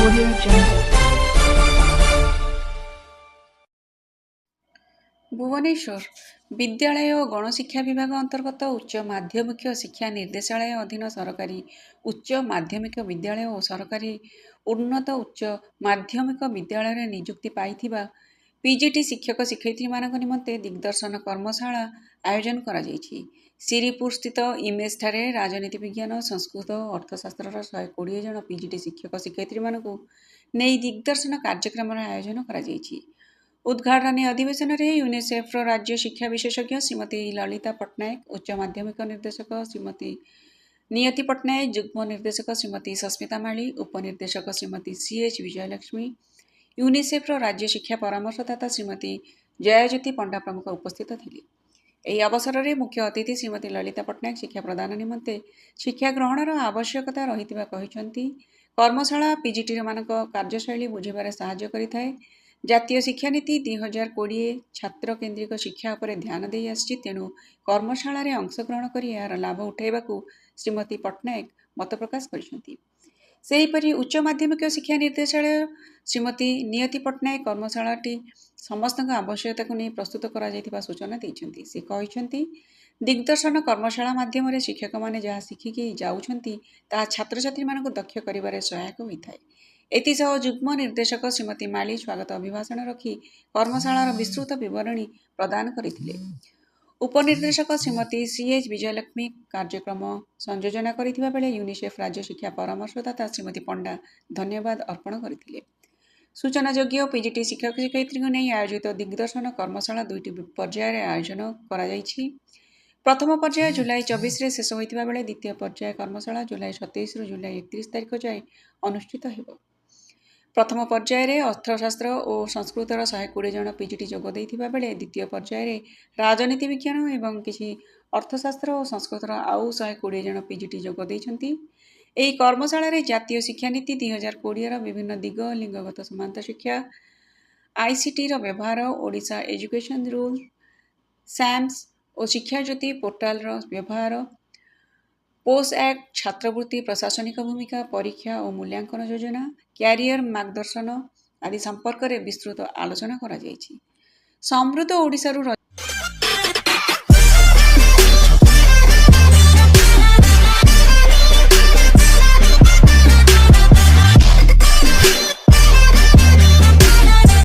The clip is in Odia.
Audio Jungle। ଭୁବନେଶ୍ୱର ବିଦ୍ୟାଳୟ ଓ ଗଣଶିକ୍ଷା ବିଭାଗ ଅନ୍ତର୍ଗତ ଉଚ୍ଚ ମାଧ୍ୟମିକ ଶିକ୍ଷା ନିର୍ଦ୍ଦେଶାଳୟ ଅଧୀନ ସରକାରୀ ଉଚ୍ଚ ମାଧ୍ୟମିକ ବିଦ୍ୟାଳୟ ଓ ସରକାରୀ ଉନ୍ନତ ଉଚ୍ଚ ମାଧ୍ୟମିକ ବିଦ୍ୟାଳୟରେ ନିଯୁକ୍ତି ପାଇଥିବା ପିଜିଟି ଶିକ୍ଷକ ଶିକ୍ଷୟିତ୍ରୀମାନଙ୍କ ନିମନ୍ତେ ଦିଗ୍ଦର୍ଶନ କର୍ମଶାଳା ଆୟୋଜନ କରାଯାଇଛି। ଶିରିପୁର ସ୍ଥିତ ଇମେଜଠାରେ ରାଜନୀତି ବିଜ୍ଞାନ, ସଂସ୍କୃତ ଓ ଅର୍ଥଶାସ୍ତ୍ରର 120 ଜଣ ପିଜିଟି ଶିକ୍ଷକ ଶିକ୍ଷୟିତ୍ରୀମାନଙ୍କୁ ନେଇ ଦିଗ୍ଦର୍ଶନ କାର୍ଯ୍ୟକ୍ରମର ଆୟୋଜନ କରାଯାଇଛି। ଉଦ୍ଘାଟନୀ ଅଧିବେଶନରେ ୟୁନିସେଫ୍ର ରାଜ୍ୟ ଶିକ୍ଷା ବିଶେଷଜ୍ଞ ଶ୍ରୀମତୀ ଲଳିତା ପଟ୍ଟନାୟକ, ଉଚ୍ଚ ମାଧ୍ୟମିକ ନିର୍ଦ୍ଦେଶକ ଶ୍ରୀମତୀ ନିୟତି ପଟ୍ଟନାୟକ, ଯୁଗ୍ମ ନିର୍ଦ୍ଦେଶକ ଶ୍ରୀମତୀ ସସ୍ମିତା ମାଳି, ଉପନିର୍ଦ୍ଦେଶକ ଶ୍ରୀମତୀ CH ବିଜୟଲକ୍ଷ୍ମୀ, ୟୁନିସେଫ୍ର ରାଜ୍ୟ ଶିକ୍ଷା ପରାମର୍ଶଦାତା ଶ୍ରୀମତୀ ଜୟାଜ୍ୟୋତି ପଣ୍ଡା ପ୍ରମୁଖ ଉପସ୍ଥିତ ଥିଲେ। ଏହି ଅବସରରେ ମୁଖ୍ୟ ଅତିଥି ଶ୍ରୀମତୀ ଲଳିତା ପଟ୍ଟନାୟକ ଶିକ୍ଷା ପ୍ରଦାନ ନିମନ୍ତେ ଶିକ୍ଷା ଗ୍ରହଣର ଆବଶ୍ୟକତା ରହିଥିବା କହିଛନ୍ତି। କର୍ମଶାଳା ପିଜିଟିମାନଙ୍କ କାର୍ଯ୍ୟଶୈଳୀ ବୁଝିବାରେ ସାହାଯ୍ୟ କରିଥାଏ। ଜାତୀୟ ଶିକ୍ଷାନୀତି 2020 ଛାତ୍ର କେନ୍ଦ୍ରିକ ଶିକ୍ଷା ଉପରେ ଧ୍ୟାନ ଦେଇ ଆସିଛି, ତେଣୁ କର୍ମଶାଳାରେ ଅଂଶଗ୍ରହଣ କରି ଏହାର ଲାଭ ଉଠାଇବାକୁ ଶ୍ରୀମତୀ ପଟ୍ଟନାୟକ ମତ ପ୍ରକାଶ କରିଛନ୍ତି। ସେହିପରି ଉଚ୍ଚ ମାଧ୍ୟମିକ ଶିକ୍ଷା ନିର୍ଦ୍ଦେଶାଳୟ ଶ୍ରୀମତୀ ନିୟତି ପଟ୍ଟନାୟକ କର୍ମଶାଳାଟି ସମସ୍ତଙ୍କ ଆବଶ୍ୟକତାକୁ ନେଇ ପ୍ରସ୍ତୁତ କରାଯାଇଥିବା ସୂଚନା ଦେଇଛନ୍ତି। ସେ କହିଛନ୍ତି, ଦିଗ୍ଦର୍ଶନ କର୍ମଶାଳା ମାଧ୍ୟମରେ ଶିକ୍ଷକମାନେ ଯାହା ଶିଖିକି ଯାଉଛନ୍ତି ତାହା ଛାତ୍ରଛାତ୍ରୀମାନଙ୍କୁ ଦକ୍ଷ କରିବାରେ ସହାୟକ ହୋଇଥାଏ। ଏଥିସହ ଯୁଗ୍ମ ନିର୍ଦ୍ଦେଶକ ଶ୍ରୀମତୀ ମାଳି ସ୍ୱାଗତ ଅଭିଭାଷଣ ରଖି କର୍ମଶାଳାର ବିସ୍ତୃତ ବିବରଣୀ ପ୍ରଦାନ କରିଥିଲେ। ଉପନିର୍ଦ୍ଦେଶକ ଶ୍ରୀମତୀ CH ବିଜୟଲକ୍ଷ୍ମୀ କାର୍ଯ୍ୟକ୍ରମ ସଂଯୋଜନା କରିଥିବା ବେଳେ ୟୁନିସେଫ୍ ରାଜ୍ୟ ଶିକ୍ଷା ପରାମର୍ଶଦାତା ଶ୍ରୀମତୀ ପଣ୍ଡା ଧନ୍ୟବାଦ ଅର୍ପଣ କରିଥିଲେ। ସୂଚନାଯୋଗ୍ୟ, ପିଜିଟି ଶିକ୍ଷକ ଶିକ୍ଷୟିତ୍ରୀଙ୍କୁ ନେଇ ଆୟୋଜିତ ଦିଗ୍ଦର୍ଶନ କର୍ମଶାଳା 2ଟି ପର୍ଯ୍ୟାୟରେ ଆୟୋଜନ କରାଯାଇଛି। ପ୍ରଥମ ପର୍ଯ୍ୟାୟ ଜୁଲାଇ 24ରେ ଶେଷ ହୋଇଥିବା ବେଳେ ଦ୍ୱିତୀୟ ପର୍ଯ୍ୟାୟ କର୍ମଶାଳା ଜୁଲାଇ 27ରୁ ଜୁଲାଇ 31 ତାରିଖ ଯାଏଁ ଅନୁଷ୍ଠିତ ହେବ। ପ୍ରଥମ ପର୍ଯ୍ୟାୟରେ ଅର୍ଥଶାସ୍ତ୍ର ଓ ସଂସ୍କୃତର 120 ଜଣ ପିଜିଟି ଯୋଗ ଦେଇଥିବା ବେଳେ ଦ୍ୱିତୀୟ ପର୍ଯ୍ୟାୟରେ ରାଜନୀତି ବିଜ୍ଞାନ ଏବଂ କିଛି ଅର୍ଥଶାସ୍ତ୍ର ଓ ସଂସ୍କୃତର ଆଉ 120 ଜଣ ପିଜିଟି ଯୋଗ ଦେଇଛନ୍ତି। ଏହି କର୍ମଶାଳାରେ ଜାତୀୟ ଶିକ୍ଷାନୀତି 2020ର ବିଭିନ୍ନ ଦିଗ, ଲିଙ୍ଗଗତ ସମାନତା ଶିକ୍ଷା, ICTର ବ୍ୟବହାର, ଓଡ଼ିଶା ଏଜୁକେସନ୍ ରୁଲ୍, SAMS ଓ ଶିକ୍ଷାଜ୍ୟୋତି ପୋର୍ଟାଲର ବ୍ୟବହାର, ପୋସ୍ ଆକ୍ଟ, ଛାତ୍ରବୃତ୍ତି, ପ୍ରଶାସନିକ ଭୂମିକା, ପରୀକ୍ଷା ଓ ମୂଲ୍ୟାଙ୍କନ ଯୋଜନା, କ୍ୟାରିୟର ମାର୍ଗଦର୍ଶନ ଆଦି ସମ୍ପର୍କରେ ବିସ୍ତୃତ ଆଲୋଚନା କରାଯାଇଛି। ସମୃଦ୍ଧ ଓଡ଼ିଶାରୁ